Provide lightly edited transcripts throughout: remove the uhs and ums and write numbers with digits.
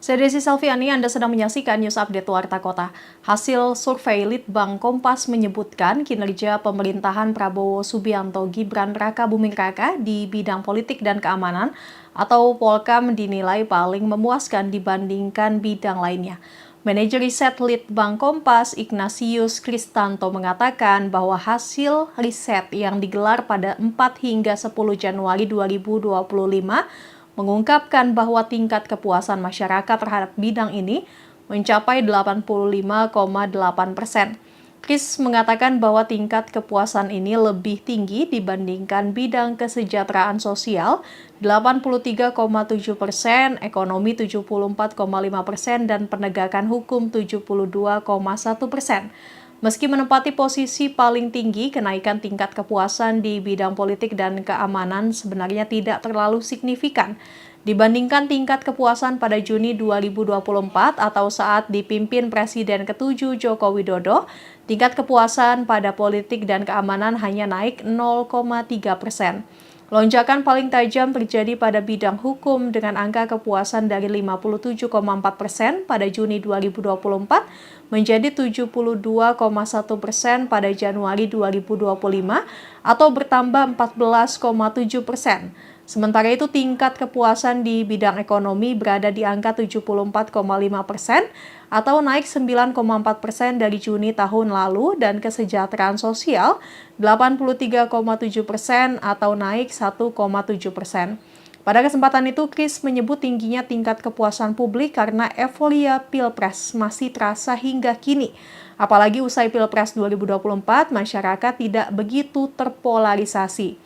Saya Desi Salviani, Anda sedang menyaksikan News Update Warta Kota. Hasil survei Litbang Kompas menyebutkan kinerja pemerintahan Prabowo Subianto Gibran Rakabuming Raka di bidang politik dan keamanan atau Polkam dinilai paling memuaskan dibandingkan bidang lainnya. Manajer riset Litbang Kompas, Ignatius Kristanto mengatakan bahwa hasil riset yang digelar pada 4 hingga 10 Januari 2025 mengungkapkan bahwa tingkat kepuasan masyarakat terhadap bidang ini mencapai 85,8%. Kris mengatakan bahwa tingkat kepuasan ini lebih tinggi dibandingkan bidang kesejahteraan sosial 83,7%, ekonomi 74,5%, dan penegakan hukum 72,1%. Meski menempati posisi paling tinggi, kenaikan tingkat kepuasan di bidang politik dan keamanan sebenarnya tidak terlalu signifikan. Dibandingkan tingkat kepuasan pada Juni 2024 atau saat dipimpin Presiden ke-7 Joko Widodo, tingkat kepuasan pada politik dan keamanan hanya naik 0,3%. Lonjakan paling tajam terjadi pada bidang hukum dengan angka kepuasan dari 57,4% pada Juni 2024 menjadi 72,1% pada Januari 2025 atau bertambah 14,7%. Sementara itu tingkat kepuasan di bidang ekonomi berada di angka 74,5% atau naik 9,4% dari Juni tahun lalu, dan kesejahteraan sosial 83,7% atau naik 1,7%. Pada kesempatan itu, Kris menyebut tingginya tingkat kepuasan publik karena euforia Pilpres masih terasa hingga kini. Apalagi usai Pilpres 2024, masyarakat tidak begitu terpolarisasi.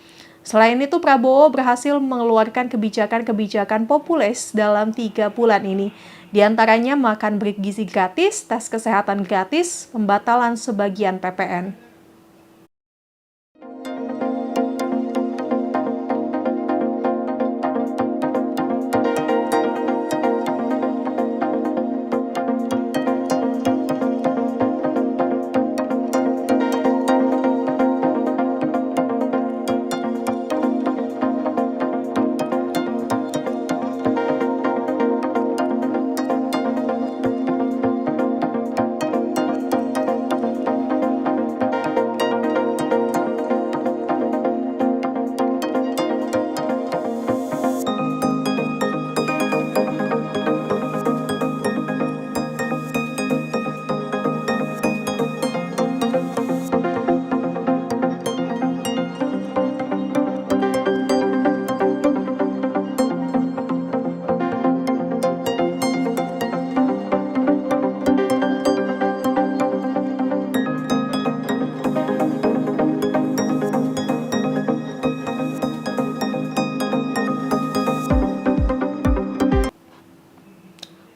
Selain itu, Prabowo berhasil mengeluarkan kebijakan-kebijakan populis dalam 3 bulan ini. Di antaranya makan bergizi gratis, tes kesehatan gratis, pembatalan sebagian PPN.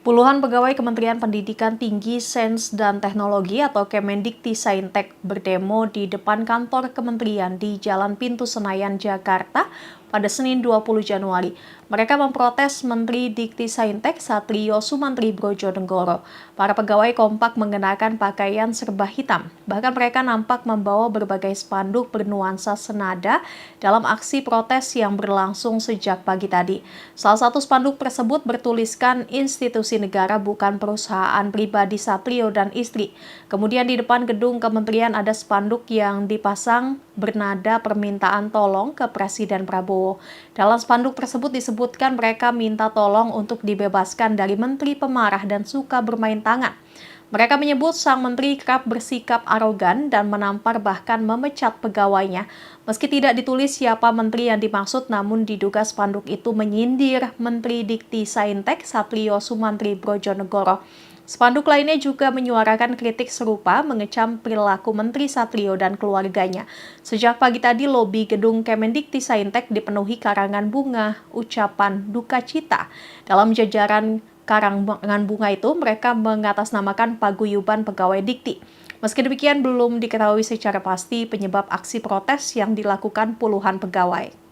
Puluhan pegawai Kementerian Pendidikan Tinggi, Sains dan Teknologi atau Kemendikti-Saintek berdemo di depan kantor kementerian di Jalan Pintu Senayan, Jakarta pada Senin 20 Januari. Mereka memprotes Menteri Dikti-Saintek Satrio Sumantri Brodjonegoro. Para pegawai kompak mengenakan pakaian serba hitam. Bahkan mereka nampak membawa berbagai spanduk bernuansa senada dalam aksi protes yang berlangsung sejak pagi tadi. Salah satu spanduk tersebut bertuliskan institusi negara bukan perusahaan pribadi Satrio dan istri. Kemudian di depan gedung kementerian ada spanduk yang dipasang bernada permintaan tolong ke Presiden Prabowo. Dalam spanduk tersebut disebutkan mereka minta tolong untuk dibebaskan dari menteri pemarah dan suka bermain tangan. Mereka menyebut sang menteri kerap bersikap arogan dan menampar bahkan memecat pegawainya. Meski tidak ditulis siapa menteri yang dimaksud, namun diduga spanduk itu menyindir Menteri Dikti-Saintek Satrio Sumantri Brodjonegoro. Spanduk lainnya juga menyuarakan kritik serupa, mengecam perilaku Menteri Satrio dan keluarganya. Sejak pagi tadi, lobi gedung Kemendikti-Saintek dipenuhi karangan bunga, ucapan duka cita. Dalam jajaran karangan bunga itu, mereka mengatasnamakan paguyuban pegawai Dikti. Meski demikian, belum diketahui secara pasti penyebab aksi protes yang dilakukan puluhan pegawai.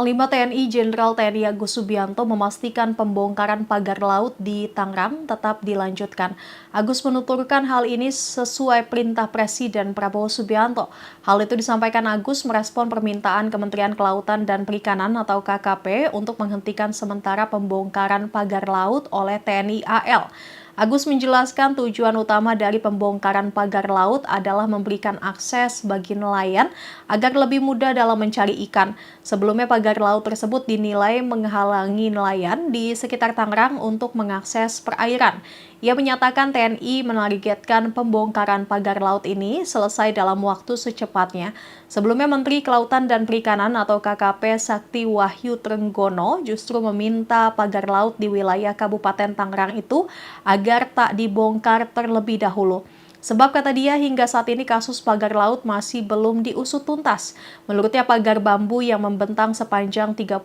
Panglima TNI Jenderal TNI Agus Subianto memastikan pembongkaran pagar laut di Tangerang tetap dilanjutkan. Agus menuturkan hal ini sesuai perintah Presiden Prabowo Subianto. Hal itu disampaikan Agus merespon permintaan Kementerian Kelautan dan Perikanan atau KKP untuk menghentikan sementara pembongkaran pagar laut oleh TNI AL. Agus menjelaskan tujuan utama dari pembongkaran pagar laut adalah memberikan akses bagi nelayan agar lebih mudah dalam mencari ikan. Sebelumnya pagar laut tersebut dinilai menghalangi nelayan di sekitar Tangerang untuk mengakses perairan. Ia menyatakan TNI menargetkan pembongkaran pagar laut ini selesai dalam waktu secepatnya. Sebelumnya Menteri Kelautan dan Perikanan atau KKP Sakti Wahyu Trenggono justru meminta pagar laut di wilayah Kabupaten Tangerang itu agar tak dibongkar terlebih dahulu. Sebab kata dia hingga saat ini kasus pagar laut masih belum diusut tuntas. Menurutnya pagar bambu yang membentang sepanjang 30,16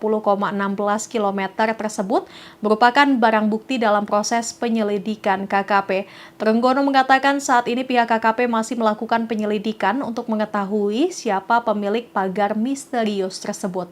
km tersebut merupakan barang bukti dalam proses penyelidikan KKP. Trenggono mengatakan saat ini pihak KKP masih melakukan penyelidikan untuk mengetahui siapa pemilik pagar misterius tersebut.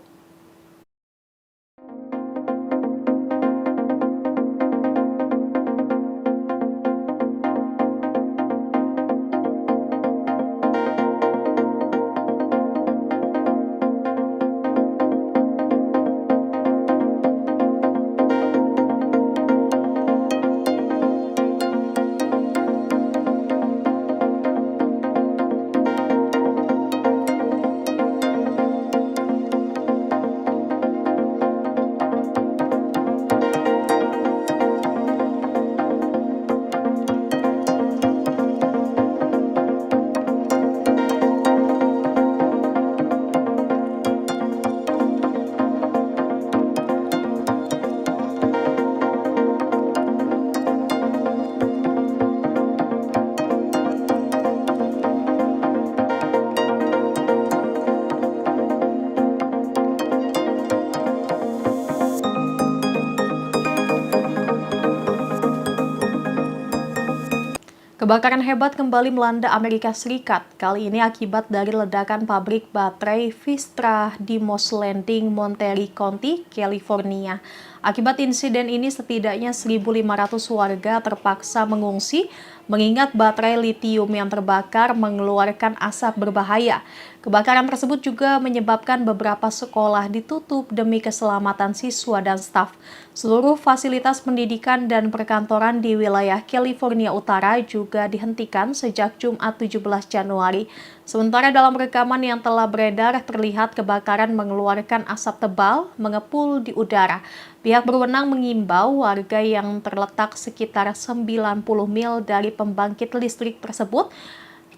Kebakaran hebat kembali melanda Amerika Serikat, kali ini akibat dari ledakan pabrik baterai Vistra di Moss Landing, Monterey County, California. Akibat insiden ini setidaknya 1.500 warga terpaksa mengungsi, mengingat baterai litium yang terbakar mengeluarkan asap berbahaya. Kebakaran tersebut juga menyebabkan beberapa sekolah ditutup demi keselamatan siswa dan staf. Seluruh fasilitas pendidikan dan perkantoran di wilayah California Utara juga dihentikan sejak Jumat 17 Januari. Sementara dalam rekaman yang telah beredar terlihat kebakaran mengeluarkan asap tebal mengepul di udara. Pihak berwenang mengimbau warga yang terletak sekitar 90 mil dari pembangkit listrik tersebut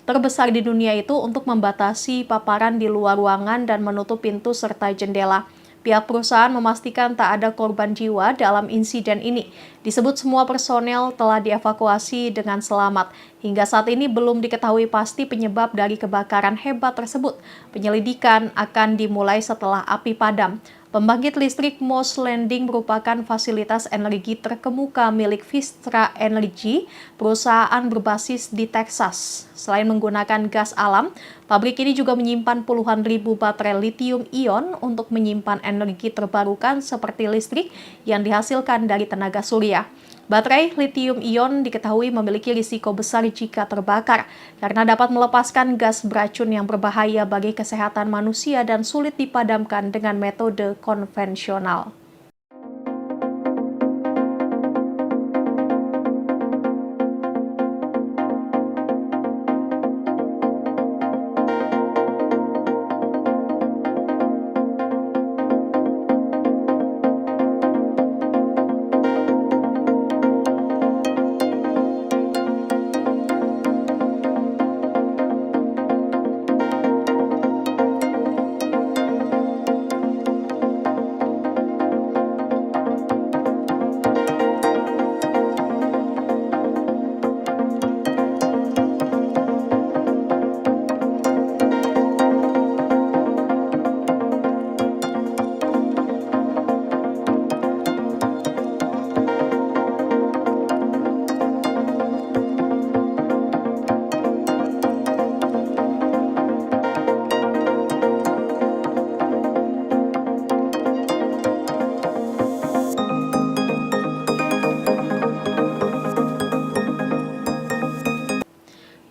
terbesar di dunia itu untuk membatasi paparan di luar ruangan dan menutup pintu serta jendela. Pihak perusahaan memastikan tak ada korban jiwa dalam insiden ini. Disebut semua personel telah dievakuasi dengan selamat. Hingga saat ini belum diketahui pasti penyebab dari kebakaran hebat tersebut. Penyelidikan akan dimulai setelah api padam. Pembangkit listrik Moss Landing merupakan fasilitas energi terkemuka milik Vistra Energy, perusahaan berbasis di Texas. Selain menggunakan gas alam, pabrik ini juga menyimpan puluhan ribu baterai lithium-ion untuk menyimpan energi terbarukan seperti listrik yang dihasilkan dari tenaga surya. Baterai lithium-ion diketahui memiliki risiko besar jika terbakar karena dapat melepaskan gas beracun yang berbahaya bagi kesehatan manusia dan sulit dipadamkan dengan metode konvensional.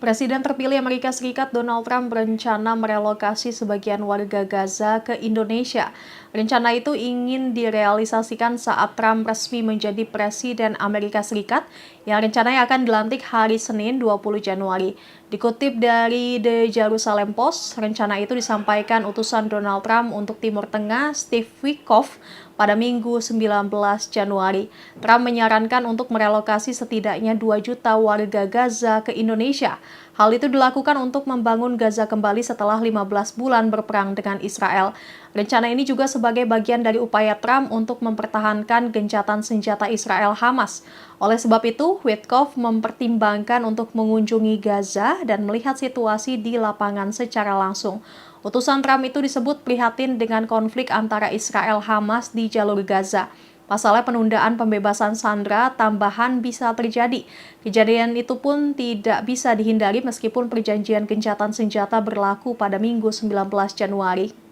Presiden terpilih Amerika Serikat Donald Trump berencana merelokasi sebagian warga Gaza ke Indonesia. Rencana itu ingin direalisasikan saat Trump resmi menjadi Presiden Amerika Serikat yang rencananya akan dilantik hari Senin 20 Januari. Dikutip dari The Jerusalem Post, rencana itu disampaikan utusan Donald Trump untuk Timur Tengah Steve Witkoff pada Minggu 19 Januari. Trump menyarankan untuk merelokasi setidaknya 2 juta warga Gaza ke Indonesia. Hal itu dilakukan untuk membangun Gaza kembali setelah 15 bulan berperang dengan Israel. Rencana ini juga sebagai bagian dari upaya Trump untuk mempertahankan gencatan senjata Israel Hamas. Oleh sebab itu, Witkoff mempertimbangkan untuk mengunjungi Gaza dan melihat situasi di lapangan secara langsung. Utusan Trump itu disebut prihatin dengan konflik antara Israel Hamas di jalur Gaza. Pasalnya penundaan pembebasan sandera tambahan bisa terjadi. Kejadian itu pun tidak bisa dihindari meskipun perjanjian gencatan senjata berlaku pada Minggu 19 Januari.